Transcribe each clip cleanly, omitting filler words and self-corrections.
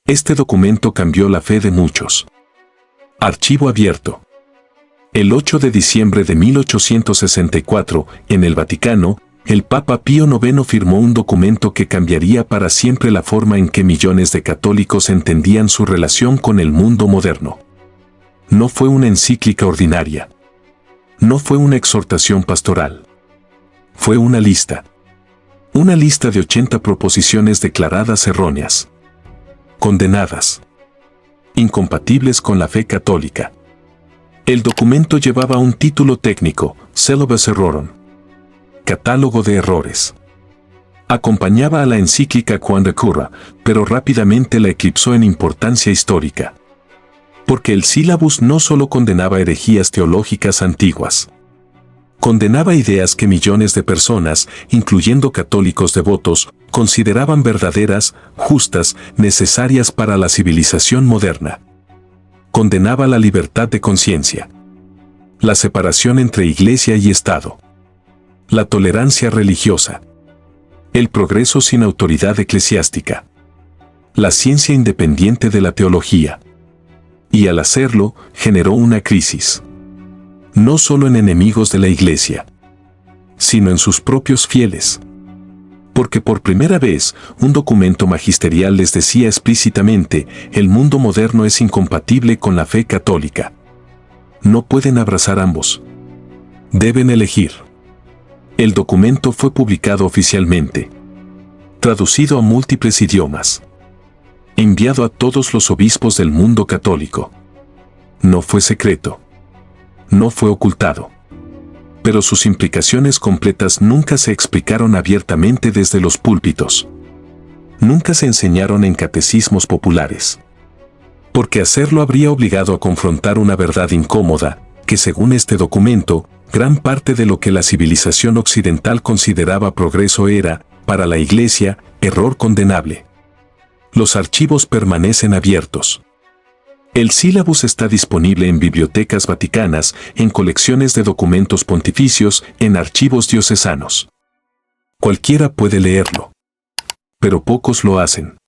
Este documento cambió la fe de muchos. Archivo abierto. El 8 de diciembre de 1864, en el Vaticano, el Papa Pío IX firmó un documento que cambiaría para siempre la forma en que millones de católicos entendían su relación con el mundo moderno. No fue una encíclica ordinaria. No fue una exhortación pastoral. Fue una lista. Una lista de 80 proposiciones declaradas erróneas. Condenadas. Incompatibles con la fe católica. El documento llevaba un título técnico, Célibes Errorum. Catálogo de errores. Acompañaba a la encíclica Quam Cura, pero rápidamente la eclipsó en importancia histórica. Porque el sílabus no solo condenaba herejías teológicas antiguas. Condenaba ideas que millones de personas, incluyendo católicos devotos, consideraban verdaderas, justas, necesarias para la civilización moderna. Condenaba la libertad de conciencia, la separación entre Iglesia y Estado, la tolerancia religiosa, el progreso sin autoridad eclesiástica, la ciencia independiente de la teología. Y al hacerlo, generó una crisis. No solo en enemigos de la Iglesia, sino en sus propios fieles. Porque por primera vez, un documento magisterial les decía explícitamente, el mundo moderno es incompatible con la fe católica. No pueden abrazar ambos. Deben elegir. El documento fue publicado oficialmente, traducido a múltiples idiomas, enviado a todos los obispos del mundo católico. No fue secreto. No fue ocultado. Pero sus implicaciones completas nunca se explicaron abiertamente desde los púlpitos. Nunca se enseñaron en catecismos populares. Porque hacerlo habría obligado a confrontar una verdad incómoda, que según este documento, gran parte de lo que la civilización occidental consideraba progreso era, para la Iglesia, error condenable. Los archivos permanecen abiertos. El sílabus está disponible en bibliotecas vaticanas, en colecciones de documentos pontificios, en archivos diocesanos. Cualquiera puede leerlo. Pero pocos lo hacen.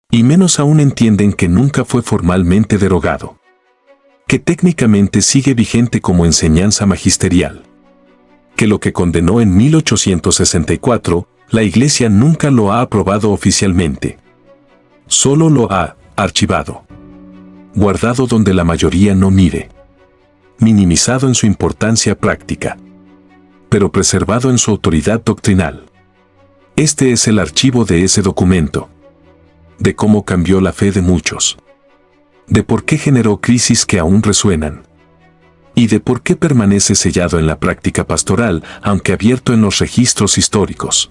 Y menos aún entienden que nunca fue formalmente derogado. Que técnicamente sigue vigente como enseñanza magisterial. Que lo que condenó en 1864, la Iglesia nunca lo ha aprobado oficialmente. Solo lo ha archivado. Guardado donde la mayoría no mire. Minimizado en su importancia práctica. Pero preservado en su autoridad doctrinal. Este es el archivo de ese documento. De cómo cambió la fe de muchos. De por qué generó crisis que aún resuenan. Y de por qué permanece sellado en la práctica pastoral, aunque abierto en los registros históricos.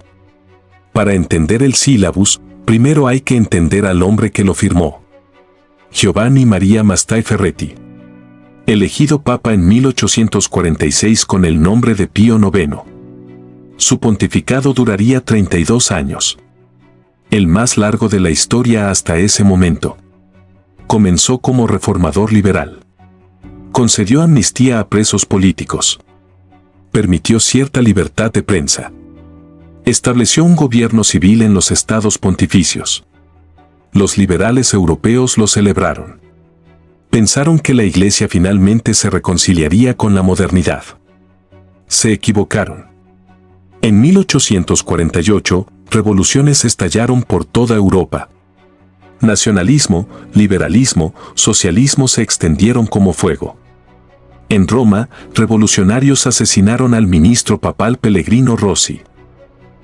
Para entender el sílabus, primero hay que entender al hombre que lo firmó. Giovanni Maria Mastai Ferretti. Elegido papa en 1846 con el nombre de Pío IX. Su pontificado duraría 32 años. El más largo de la historia hasta ese momento. Comenzó como reformador liberal. Concedió amnistía a presos políticos. Permitió cierta libertad de prensa. Estableció un gobierno civil en los estados pontificios. Los liberales europeos lo celebraron. Pensaron que la Iglesia finalmente se reconciliaría con la modernidad. Se equivocaron. En 1848, revoluciones estallaron por toda Europa. Nacionalismo, liberalismo, socialismo se extendieron como fuego. En Roma, revolucionarios asesinaron al ministro papal Pellegrino Rossi.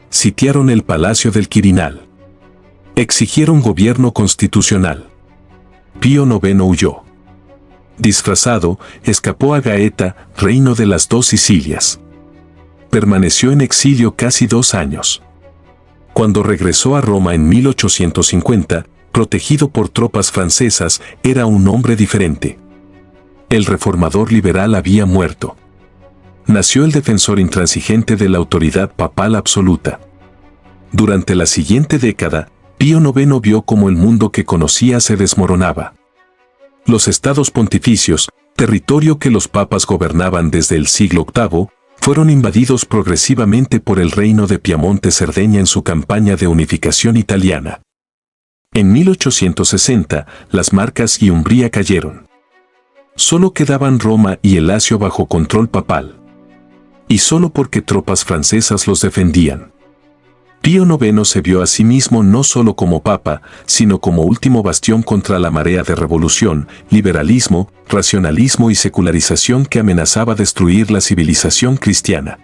Sitiaron el Palacio del Quirinal. Exigieron gobierno constitucional. Pío IX huyó. Disfrazado, escapó a Gaeta, reino de las dos Sicilias. Permaneció en exilio casi 2 años. Cuando regresó a Roma en 1850, protegido por tropas francesas, era un hombre diferente. El reformador liberal había muerto. Nació el defensor intransigente de la autoridad papal absoluta. Durante la siguiente década, Pío IX vio cómo el mundo que conocía se desmoronaba. Los estados pontificios, territorio que los papas gobernaban desde el siglo VIII, fueron invadidos progresivamente por el reino de Piamonte-Cerdeña en su campaña de unificación italiana. En 1860, las Marcas y Umbría cayeron. Solo quedaban Roma y el Lacio bajo control papal. Y solo porque tropas francesas los defendían. Pío IX se vio a sí mismo no solo como papa, sino como último bastión contra la marea de revolución, liberalismo, racionalismo y secularización que amenazaba destruir la civilización cristiana.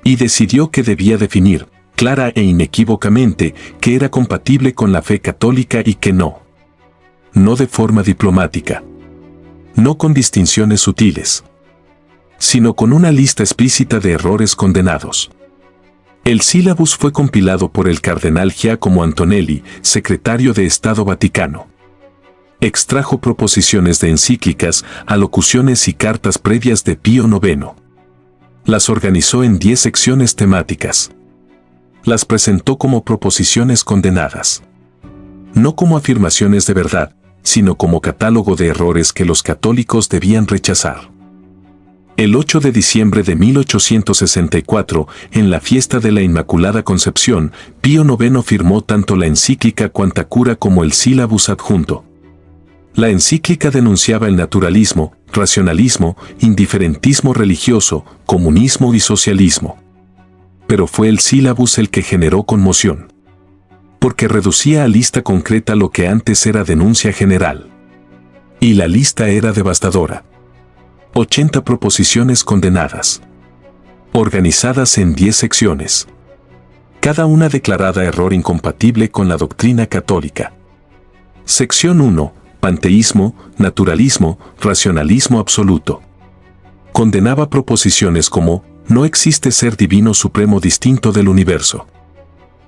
Y decidió que debía definir, clara e inequívocamente, que era compatible con la fe católica y que no. No de forma diplomática. No con distinciones sutiles. Sino con una lista explícita de errores condenados. El sílabus fue compilado por el cardenal Giacomo Antonelli, secretario de Estado Vaticano. Extrajo proposiciones de encíclicas, alocuciones y cartas previas de Pío IX. Las organizó en 10 secciones temáticas. Las presentó como proposiciones condenadas. No como afirmaciones de verdad, sino como catálogo de errores que los católicos debían rechazar. El 8 de diciembre de 1864, en la fiesta de la Inmaculada Concepción, Pío IX firmó tanto la encíclica Quanta Cura como el sílabus adjunto. La encíclica denunciaba el naturalismo, racionalismo, indiferentismo religioso, comunismo y socialismo. Pero fue el sílabus el que generó conmoción. Porque reducía a lista concreta lo que antes era denuncia general. Y la lista era devastadora. 80 proposiciones condenadas. Organizadas en 10 secciones. Cada una declarada error incompatible con la doctrina católica. Sección 1. Panteísmo, naturalismo, racionalismo absoluto. Condenaba proposiciones como, no existe ser divino supremo distinto del universo.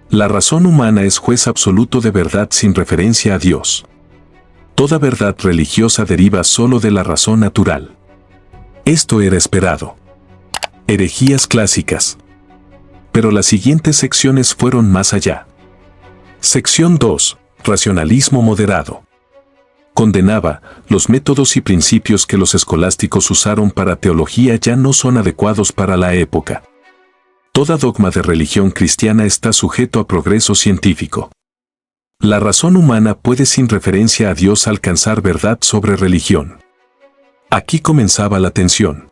La razón humana es juez absoluto de verdad sin referencia a Dios. Toda verdad religiosa deriva solo de la razón natural. Esto era esperado. Herejías clásicas. Pero las siguientes secciones fueron más allá. Sección 2. Racionalismo moderado. Condenaba, los métodos y principios que los escolásticos usaron para teología ya no son adecuados para la época. Toda dogma de religión cristiana está sujeto a progreso científico. La razón humana puede sin referencia a Dios alcanzar verdad sobre religión. Aquí comenzaba la tensión.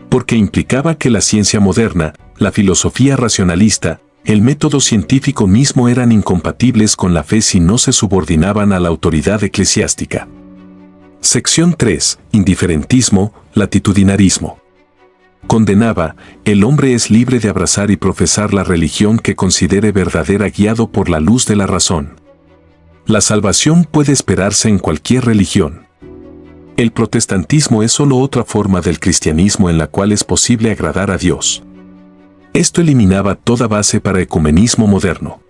Porque implicaba que la ciencia moderna, la filosofía racionalista, el método científico mismo eran incompatibles con la fe si no se subordinaban a la autoridad eclesiástica. Sección 3. Indiferentismo, latitudinarismo. Condenaba, el hombre es libre de abrazar y profesar la religión que considere verdadera guiado por la luz de la razón. La salvación puede esperarse en cualquier religión. El protestantismo es solo otra forma del cristianismo en la cual es posible agradar a Dios. Esto eliminaba toda base para ecumenismo moderno.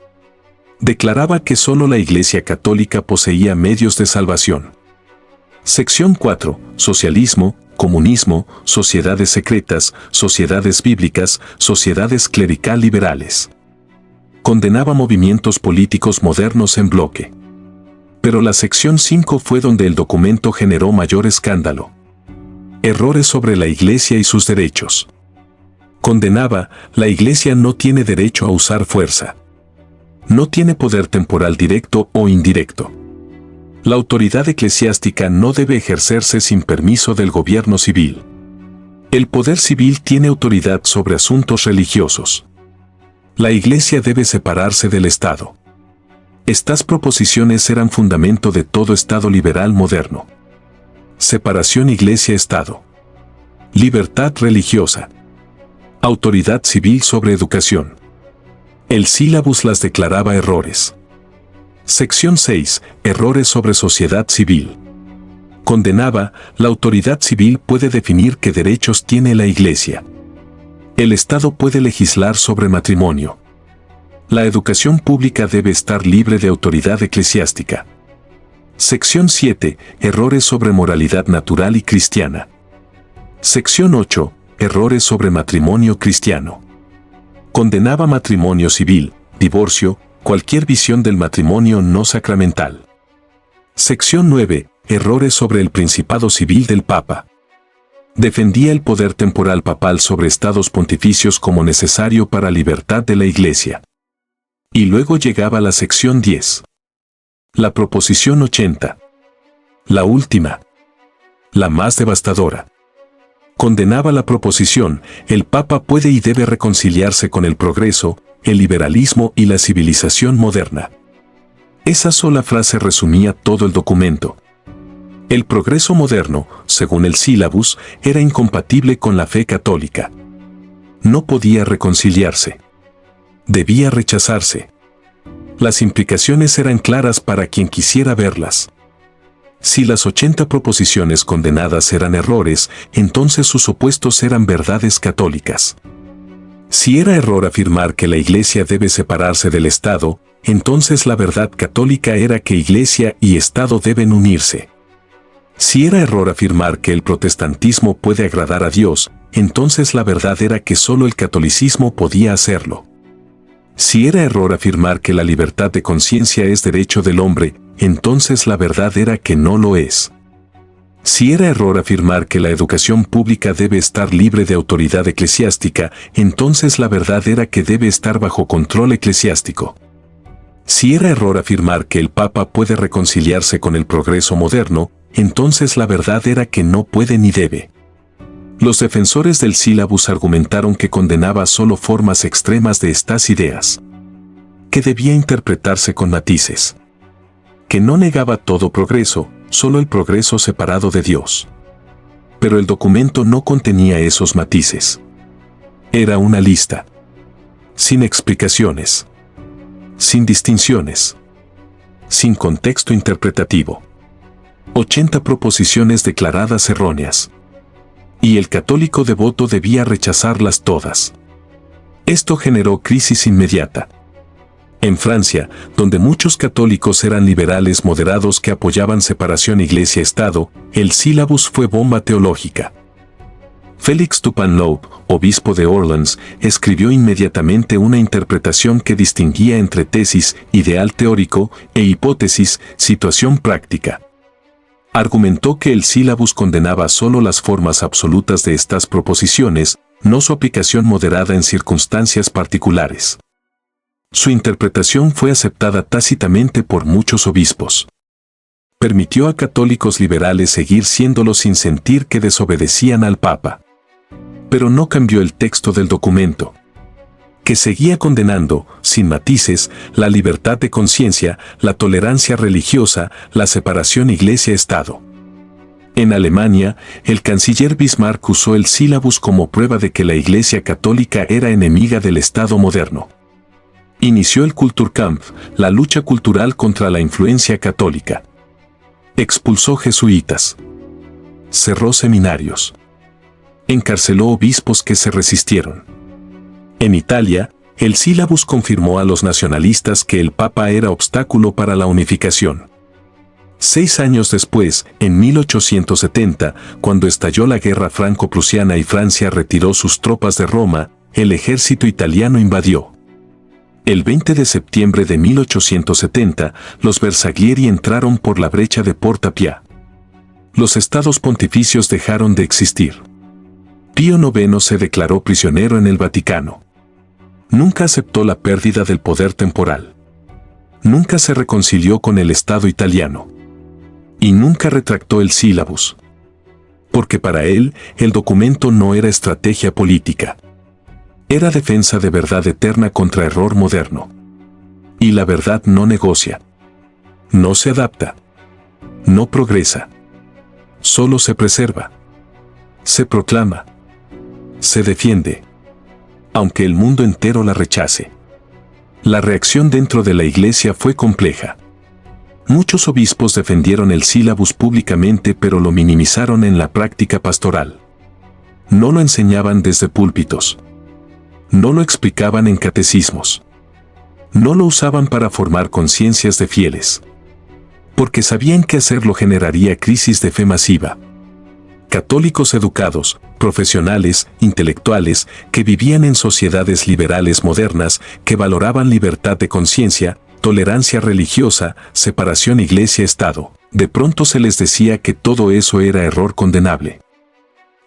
Declaraba que solo la Iglesia Católica poseía medios de salvación. Sección 4. Socialismo, comunismo, sociedades secretas, sociedades bíblicas, sociedades clerical liberales. Condenaba movimientos políticos modernos en bloque. Pero la sección 5 fue donde el documento generó mayor escándalo. Errores sobre la Iglesia y sus derechos. Condenaba, la Iglesia no tiene derecho a usar fuerza. No tiene poder temporal directo o indirecto. La autoridad eclesiástica no debe ejercerse sin permiso del gobierno civil. El poder civil tiene autoridad sobre asuntos religiosos. La Iglesia debe separarse del Estado. Estas proposiciones eran fundamento de todo Estado liberal moderno. Separación Iglesia-Estado. Libertad religiosa. Autoridad civil sobre educación. El sílabus las declaraba errores. Sección 6. Errores sobre sociedad civil. Condenaba, la autoridad civil puede definir qué derechos tiene la Iglesia. El Estado puede legislar sobre matrimonio. La educación pública debe estar libre de autoridad eclesiástica. Sección 7. Errores sobre moralidad natural y cristiana. Sección 8. Errores sobre matrimonio cristiano. Condenaba matrimonio civil, divorcio, cualquier visión del matrimonio no sacramental. Sección 9. Errores sobre el principado civil del Papa. Defendía el poder temporal papal sobre estados pontificios como necesario para la libertad de la Iglesia. Y luego llegaba la sección 10. La proposición 80. La última. La más devastadora. Condenaba la proposición: el Papa puede y debe reconciliarse con el progreso, el liberalismo y la civilización moderna. Esa sola frase resumía todo el documento. El progreso moderno, según el sílabus, era incompatible con la fe católica. No podía reconciliarse. Debía rechazarse. Las implicaciones eran claras para quien quisiera verlas. Si las 80 proposiciones condenadas eran errores, entonces sus opuestos eran verdades católicas. Si era error afirmar que la Iglesia debe separarse del Estado, entonces la verdad católica era que Iglesia y Estado deben unirse. Si era error afirmar que el protestantismo puede agradar a Dios, entonces la verdad era que solo el catolicismo podía hacerlo. Si era error afirmar que la libertad de conciencia es derecho del hombre, entonces la verdad era que no lo es. Si era error afirmar que la educación pública debe estar libre de autoridad eclesiástica, entonces la verdad era que debe estar bajo control eclesiástico. Si era error afirmar que el Papa puede reconciliarse con el progreso moderno, entonces la verdad era que no puede ni debe. Los defensores del sílabus argumentaron que condenaba solo formas extremas de estas ideas, que debía interpretarse con matices, que no negaba todo progreso, solo el progreso separado de Dios. Pero el documento no contenía esos matices. Era una lista, sin explicaciones, sin distinciones, sin contexto interpretativo. 80 proposiciones declaradas erróneas. Y el católico devoto debía rechazarlas todas. Esto generó crisis inmediata. En Francia, donde muchos católicos eran liberales moderados que apoyaban separación Iglesia-Estado, el sílabus fue bomba teológica. Félix Dupanloup, obispo de Orleans, escribió inmediatamente una interpretación que distinguía entre tesis, ideal teórico, e hipótesis, situación práctica. Argumentó que el sílabus condenaba solo las formas absolutas de estas proposiciones, no su aplicación moderada en circunstancias particulares. Su interpretación fue aceptada tácitamente por muchos obispos. Permitió a católicos liberales seguir siéndolo sin sentir que desobedecían al Papa. Pero no cambió el texto del documento, que seguía condenando, sin matices, la libertad de conciencia, la tolerancia religiosa, la separación Iglesia-Estado. En Alemania, el canciller Bismarck usó el sílabus como prueba de que la Iglesia católica era enemiga del Estado moderno. Inició el Kulturkampf, la lucha cultural contra la influencia católica. Expulsó jesuitas. Cerró seminarios. Encarceló obispos que se resistieron. En Italia, el sílabus confirmó a los nacionalistas que el Papa era obstáculo para la unificación. 6 años después, en 1870, cuando estalló la guerra franco-prusiana y Francia retiró sus tropas de Roma, el ejército italiano invadió. El 20 de septiembre de 1870, los Bersaglieri entraron por la brecha de Porta Pia. Los estados pontificios dejaron de existir. Pío IX se declaró prisionero en el Vaticano. Nunca aceptó la pérdida del poder temporal. Nunca se reconcilió con el Estado italiano. Y nunca retractó el sílabus. Porque para él, el documento no era estrategia política. Era defensa de verdad eterna contra error moderno. Y la verdad no negocia. No se adapta. No progresa. Solo se preserva. Se proclama. Se defiende. Aunque el mundo entero la rechace. La reacción dentro de la Iglesia fue compleja. Muchos obispos defendieron el sílabus públicamente, pero lo minimizaron en la práctica pastoral. No lo enseñaban desde púlpitos. No lo explicaban en catecismos. No lo usaban para formar conciencias de fieles. Porque sabían que hacerlo generaría crisis de fe masiva. Católicos educados, profesionales, intelectuales, que vivían en sociedades liberales modernas, que valoraban libertad de conciencia, tolerancia religiosa, separación Iglesia-Estado, de pronto se les decía que todo eso era error condenable.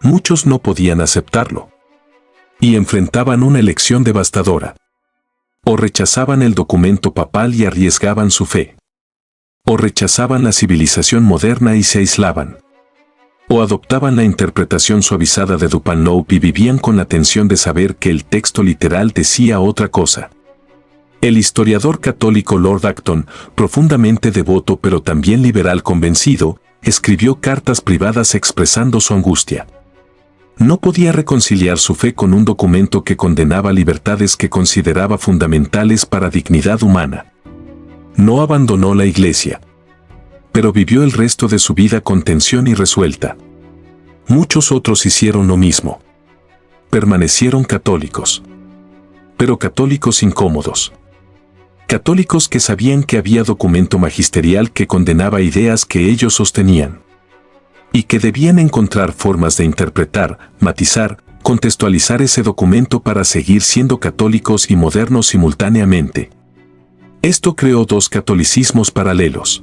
Muchos no podían aceptarlo. Y enfrentaban una elección devastadora. O rechazaban el documento papal y arriesgaban su fe. O rechazaban la civilización moderna y se aislaban. O adoptaban la interpretación suavizada de Dupanloup y vivían con la tensión de saber que el texto literal decía otra cosa. El historiador católico Lord Acton, profundamente devoto pero también liberal convencido, escribió cartas privadas expresando su angustia. No podía reconciliar su fe con un documento que condenaba libertades que consideraba fundamentales para dignidad humana. No abandonó la Iglesia, pero vivió el resto de su vida con tensión y resuelta. Muchos otros hicieron lo mismo. Permanecieron católicos, pero católicos incómodos. Católicos que sabían que había documento magisterial que condenaba ideas que ellos sostenían. Y que debían encontrar formas de interpretar, matizar, contextualizar ese documento para seguir siendo católicos y modernos simultáneamente. Esto creó dos catolicismos paralelos.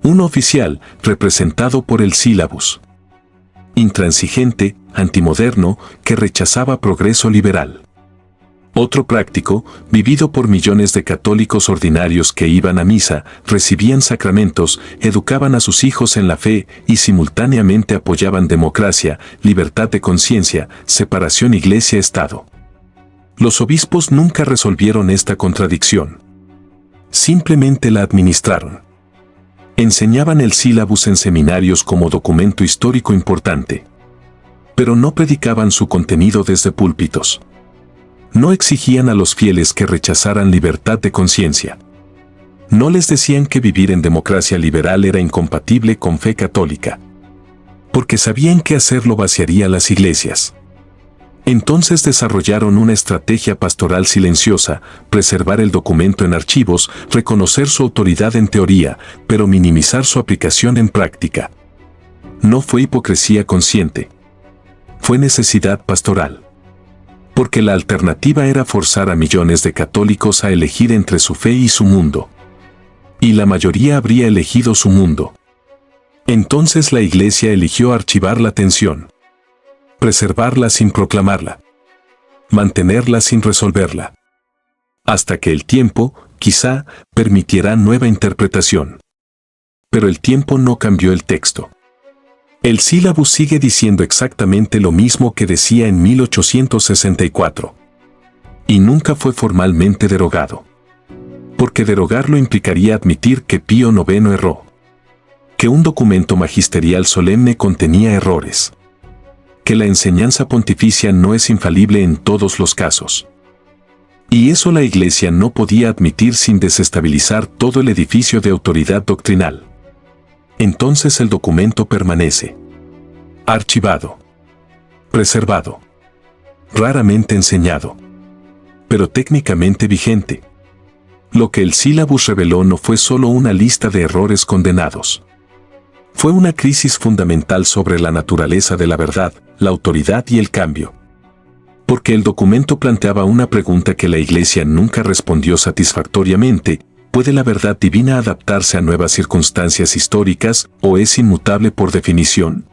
Uno oficial, representado por el sílabus. Intransigente, antimoderno, que rechazaba progreso liberal. Otro práctico, vivido por millones de católicos ordinarios que iban a misa, recibían sacramentos, educaban a sus hijos en la fe y simultáneamente apoyaban democracia, libertad de conciencia, separación Iglesia-Estado. Los obispos nunca resolvieron esta contradicción. Simplemente la administraron. Enseñaban el sílabus en seminarios como documento histórico importante. Pero no predicaban su contenido desde púlpitos. No exigían a los fieles que rechazaran libertad de conciencia. No les decían que vivir en democracia liberal era incompatible con fe católica. Porque sabían que hacerlo vaciaría las iglesias. Entonces desarrollaron una estrategia pastoral silenciosa, preservar el documento en archivos, reconocer su autoridad en teoría, pero minimizar su aplicación en práctica. No fue hipocresía consciente. Fue necesidad pastoral. Porque la alternativa era forzar a millones de católicos a elegir entre su fe y su mundo. Y la mayoría habría elegido su mundo. Entonces la Iglesia eligió archivar la tensión. Preservarla sin proclamarla. Mantenerla sin resolverla. Hasta que el tiempo, quizá, permitirá nueva interpretación. Pero el tiempo no cambió el texto. El sílabus sigue diciendo exactamente lo mismo que decía en 1864. Y nunca fue formalmente derogado. Porque derogarlo implicaría admitir que Pío IX erró. Que un documento magisterial solemne contenía errores. Que la enseñanza pontificia no es infalible en todos los casos. Y eso la Iglesia no podía admitir sin desestabilizar todo el edificio de autoridad doctrinal. Entonces el documento permanece. Archivado. Preservado. Raramente enseñado. Pero técnicamente vigente. Lo que el sílabus reveló no fue solo una lista de errores condenados. Fue una crisis fundamental sobre la naturaleza de la verdad, la autoridad y el cambio. Porque el documento planteaba una pregunta que la Iglesia nunca respondió satisfactoriamente: ¿puede la verdad divina adaptarse a nuevas circunstancias históricas o es inmutable por definición?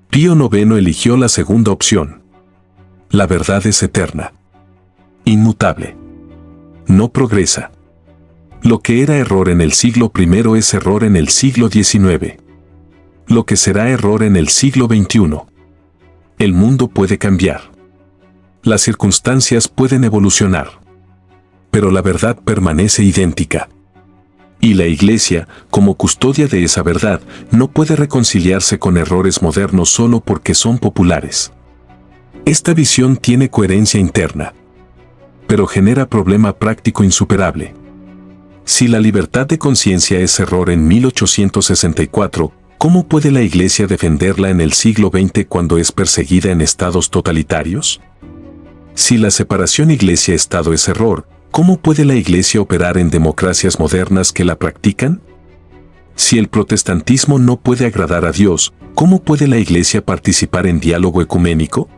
Pío IX eligió la segunda opción. La verdad es eterna. Inmutable. No progresa. Lo que era error en el siglo I es error en el siglo XIX. Lo que será error en el siglo XXI. El mundo puede cambiar. Las circunstancias pueden evolucionar. Pero la verdad permanece idéntica. Y la Iglesia, como custodia de esa verdad, no puede reconciliarse con errores modernos solo porque son populares. Esta visión tiene coherencia interna, pero genera problema práctico insuperable. Si la libertad de conciencia es error en 1864, ¿cómo puede la Iglesia defenderla en el siglo XX cuando es perseguida en estados totalitarios? Si la separación Iglesia-Estado es error, ¿cómo puede la Iglesia operar en democracias modernas que la practican? Si el protestantismo no puede agradar a Dios, ¿cómo puede la Iglesia participar en diálogo ecuménico?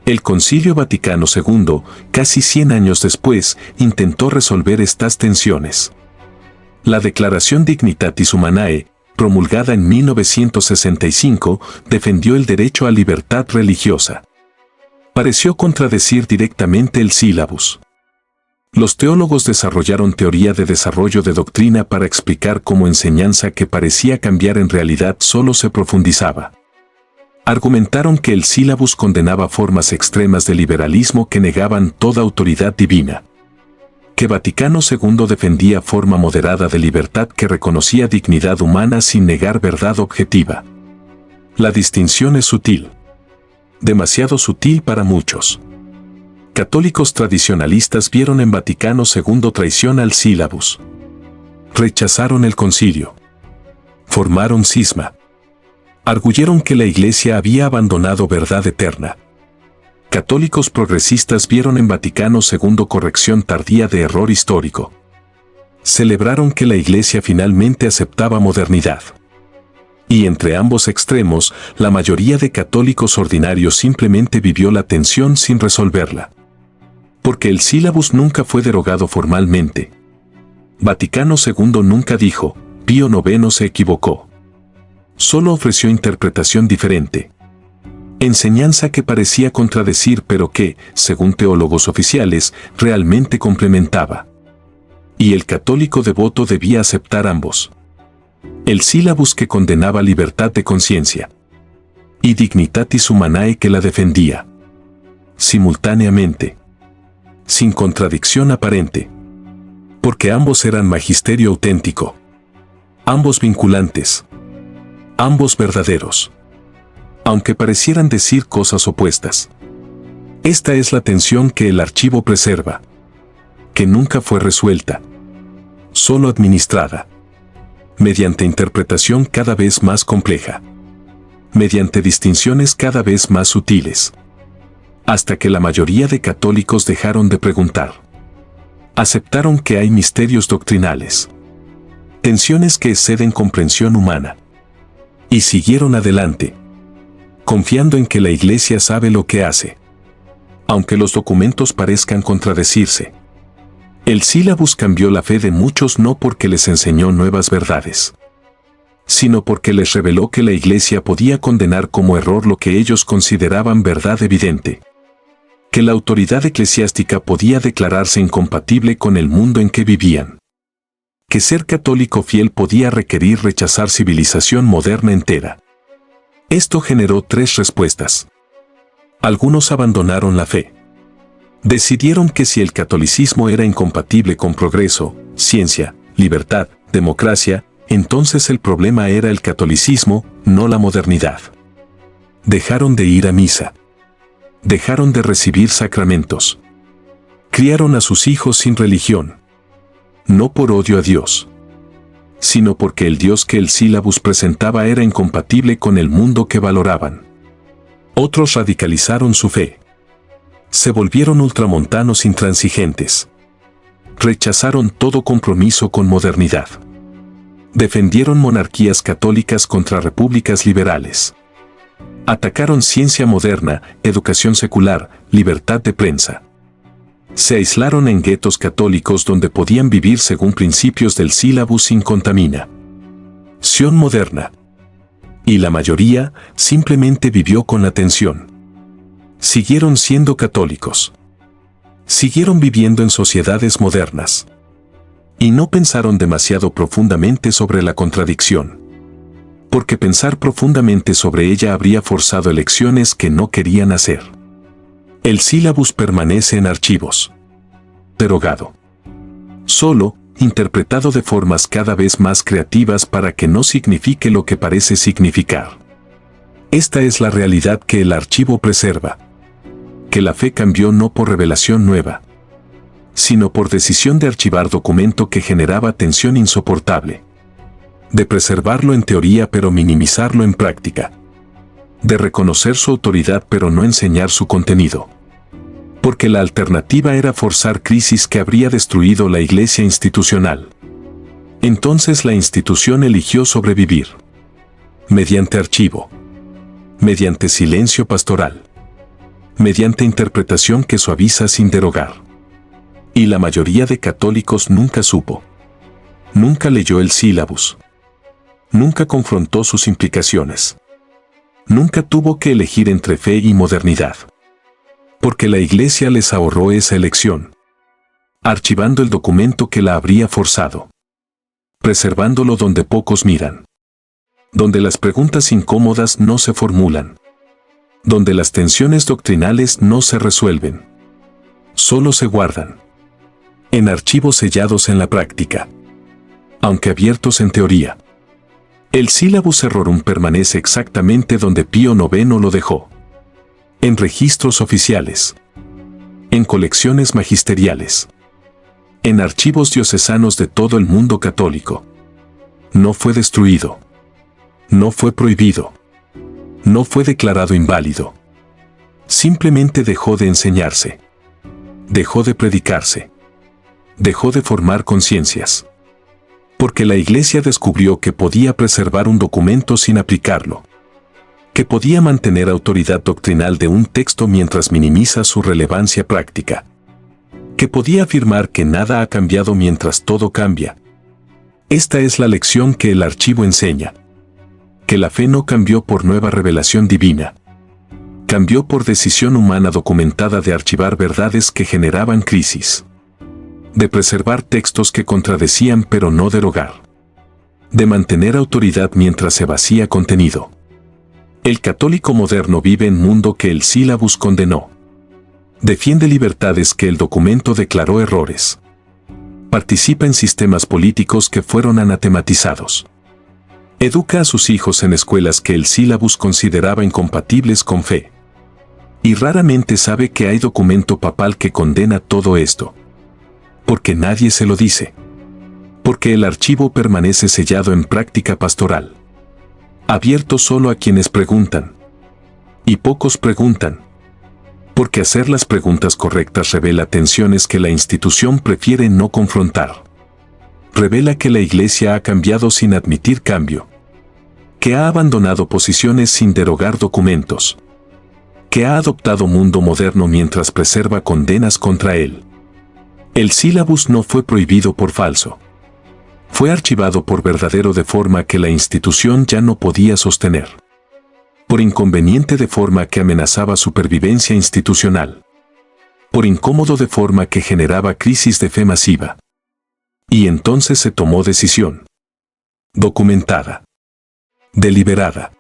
El Concilio Vaticano II, casi 100 años después, intentó resolver estas tensiones. La Declaración Dignitatis Humanae, promulgada en 1965, defendió el derecho a libertad religiosa. Pareció contradecir directamente el sílabus. Los teólogos desarrollaron teoría de desarrollo de doctrina para explicar cómo enseñanza que parecía cambiar en realidad solo se profundizaba. Argumentaron que el sílabus condenaba formas extremas de liberalismo que negaban toda autoridad divina. Que Vaticano II defendía forma moderada de libertad que reconocía dignidad humana sin negar verdad objetiva. La distinción es sutil. Demasiado sutil para muchos. Católicos tradicionalistas vieron en Vaticano II traición al sílabus. Rechazaron el concilio. Formaron cisma. Arguyeron que la Iglesia había abandonado verdad eterna. Católicos progresistas vieron en Vaticano II corrección tardía de error histórico. Celebraron que la Iglesia finalmente aceptaba modernidad. Y entre ambos extremos, la mayoría de católicos ordinarios simplemente vivió la tensión sin resolverla. Porque el sílabus nunca fue derogado formalmente. Vaticano II nunca dijo, Pío IX se equivocó. Solo ofreció interpretación diferente. Enseñanza que parecía contradecir pero que, según teólogos oficiales, realmente complementaba. Y el católico devoto debía aceptar ambos. El sílabus que condenaba libertad de conciencia. Y Dignitatis Humanae que la defendía. Simultáneamente. Sin contradicción aparente. Porque ambos eran magisterio auténtico. Ambos vinculantes. Ambos verdaderos. Aunque parecieran decir cosas opuestas. Esta es la tensión que el archivo preserva. Que nunca fue resuelta. Solo administrada. Mediante interpretación cada vez más compleja. Mediante distinciones cada vez más sutiles. Hasta que la mayoría de católicos dejaron de preguntar. Aceptaron que hay misterios doctrinales. Tensiones que exceden comprensión humana. Y siguieron adelante. Confiando en que la Iglesia sabe lo que hace. Aunque los documentos parezcan contradecirse. El sílabus cambió la fe de muchos no porque les enseñó nuevas verdades, sino porque les reveló que la Iglesia podía condenar como error lo que ellos consideraban verdad evidente. Que la autoridad eclesiástica podía declararse incompatible con el mundo en que vivían. Que ser católico fiel podía requerir rechazar civilización moderna entera. Esto generó tres respuestas. Algunos abandonaron la fe. Decidieron que si el catolicismo era incompatible con progreso, ciencia, libertad, democracia, entonces el problema era el catolicismo, no la modernidad. Dejaron de ir a misa. Dejaron de recibir sacramentos. Criaron a sus hijos sin religión. No por odio a Dios, sino porque el Dios que el sílabus presentaba era incompatible con el mundo que valoraban. Otros radicalizaron su fe. Se volvieron ultramontanos intransigentes. Rechazaron todo compromiso con modernidad. Defendieron monarquías católicas contra repúblicas liberales. Atacaron ciencia moderna, educación secular, libertad de prensa. Se aislaron en guetos católicos donde podían vivir según principios del sílabus sin contaminación moderna. Y la mayoría simplemente vivió con la tensión. Siguieron siendo católicos. Siguieron viviendo en sociedades modernas. Y no pensaron demasiado profundamente sobre la contradicción. Porque pensar profundamente sobre ella habría forzado elecciones que no querían hacer. El sílabus permanece en archivos. Derogado. Solo, interpretado de formas cada vez más creativas para que no signifique lo que parece significar. Esta es la realidad que el archivo preserva. Que la fe cambió no por revelación nueva, sino por decisión de archivar documento que generaba tensión insoportable. De preservarlo en teoría pero minimizarlo en práctica. De reconocer su autoridad pero no enseñar su contenido. Porque la alternativa era forzar crisis que habría destruido la Iglesia institucional. Entonces la institución eligió sobrevivir. Mediante archivo. Mediante silencio pastoral. Mediante interpretación que suaviza sin derogar. Y la mayoría de católicos nunca supo. Nunca leyó el sílabus. Nunca confrontó sus implicaciones. Nunca tuvo que elegir entre fe y modernidad. Porque la Iglesia les ahorró esa elección. archivando el documento que la habría forzado, preservándolo donde pocos miran, donde las preguntas incómodas no se formulan, donde las tensiones doctrinales no se resuelven, solo se guardan, en archivos sellados en la práctica, aunque abiertos en teoría. El Syllabus Errorum permanece exactamente donde Pío IX lo dejó, en registros oficiales, en colecciones magisteriales, en archivos diocesanos de todo el mundo católico. No fue destruido, no fue prohibido, no fue declarado inválido. Simplemente dejó de enseñarse, dejó de predicarse, dejó de formar conciencias. Porque la Iglesia descubrió que podía preservar un documento sin aplicarlo, que podía mantener autoridad doctrinal de un texto mientras minimiza su relevancia práctica, que podía afirmar que nada ha cambiado mientras todo cambia. Esta es la lección que el archivo enseña, que la fe no cambió por nueva revelación divina, cambió por decisión humana documentada de archivar verdades que generaban crisis, de preservar textos que contradecían pero no derogar, de mantener autoridad mientras se vacía contenido. El católico moderno vive en un mundo que el Syllabus condenó. Defiende libertades que el documento declaró errores. Participa en sistemas políticos que fueron anatematizados. Educa a sus hijos en escuelas que el Syllabus consideraba incompatibles con fe. Y raramente sabe que hay documento papal que condena todo esto. Porque nadie se lo dice. Porque el archivo permanece sellado en práctica pastoral, abierto solo a quienes preguntan. Y pocos preguntan. Porque hacer las preguntas correctas revela tensiones que la institución prefiere no confrontar. Revela que la Iglesia ha cambiado sin admitir cambio. Que ha abandonado posiciones sin derogar documentos. Que ha adoptado mundo moderno mientras preserva condenas contra él. El Syllabus no fue prohibido por falso. Fue archivado por verdadero de forma que la institución ya no podía sostener. Por inconveniente de forma que amenazaba supervivencia institucional. Por incómodo de forma que generaba crisis de fe masiva. Y entonces se tomó decisión. Documentada. Deliberada.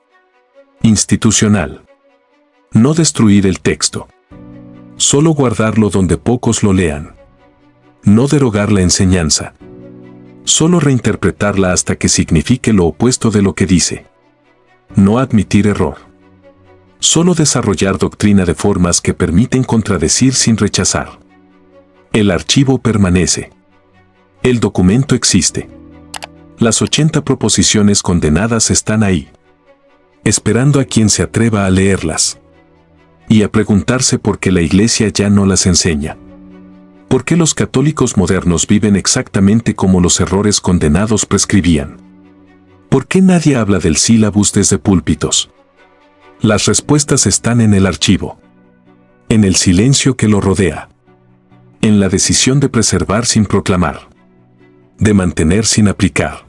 Institucional. No destruir el texto. Solo guardarlo donde pocos lo lean. No derogar la enseñanza. Solo reinterpretarla hasta que signifique lo opuesto de lo que dice. No admitir error. Solo desarrollar doctrina de formas que permiten contradecir sin rechazar. El archivo permanece. El documento existe. Las 80 proposiciones condenadas están ahí, esperando a quien se atreva a leerlas. Y a preguntarse por qué la Iglesia ya no las enseña. ¿Por qué los católicos modernos viven exactamente como los errores condenados prescribían? ¿Por qué nadie habla del Syllabus desde púlpitos? Las respuestas están en el archivo. En el silencio que lo rodea. En la decisión de preservar sin proclamar. De mantener sin aplicar.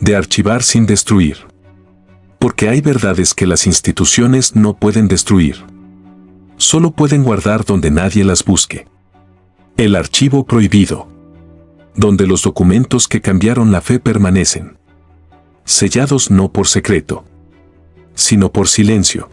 De archivar sin destruir. Porque hay verdades que las instituciones no pueden destruir. Solo pueden guardar donde nadie las busque. El archivo prohibido. Donde los documentos que cambiaron la fe permanecen. Sellados no por secreto, sino por silencio.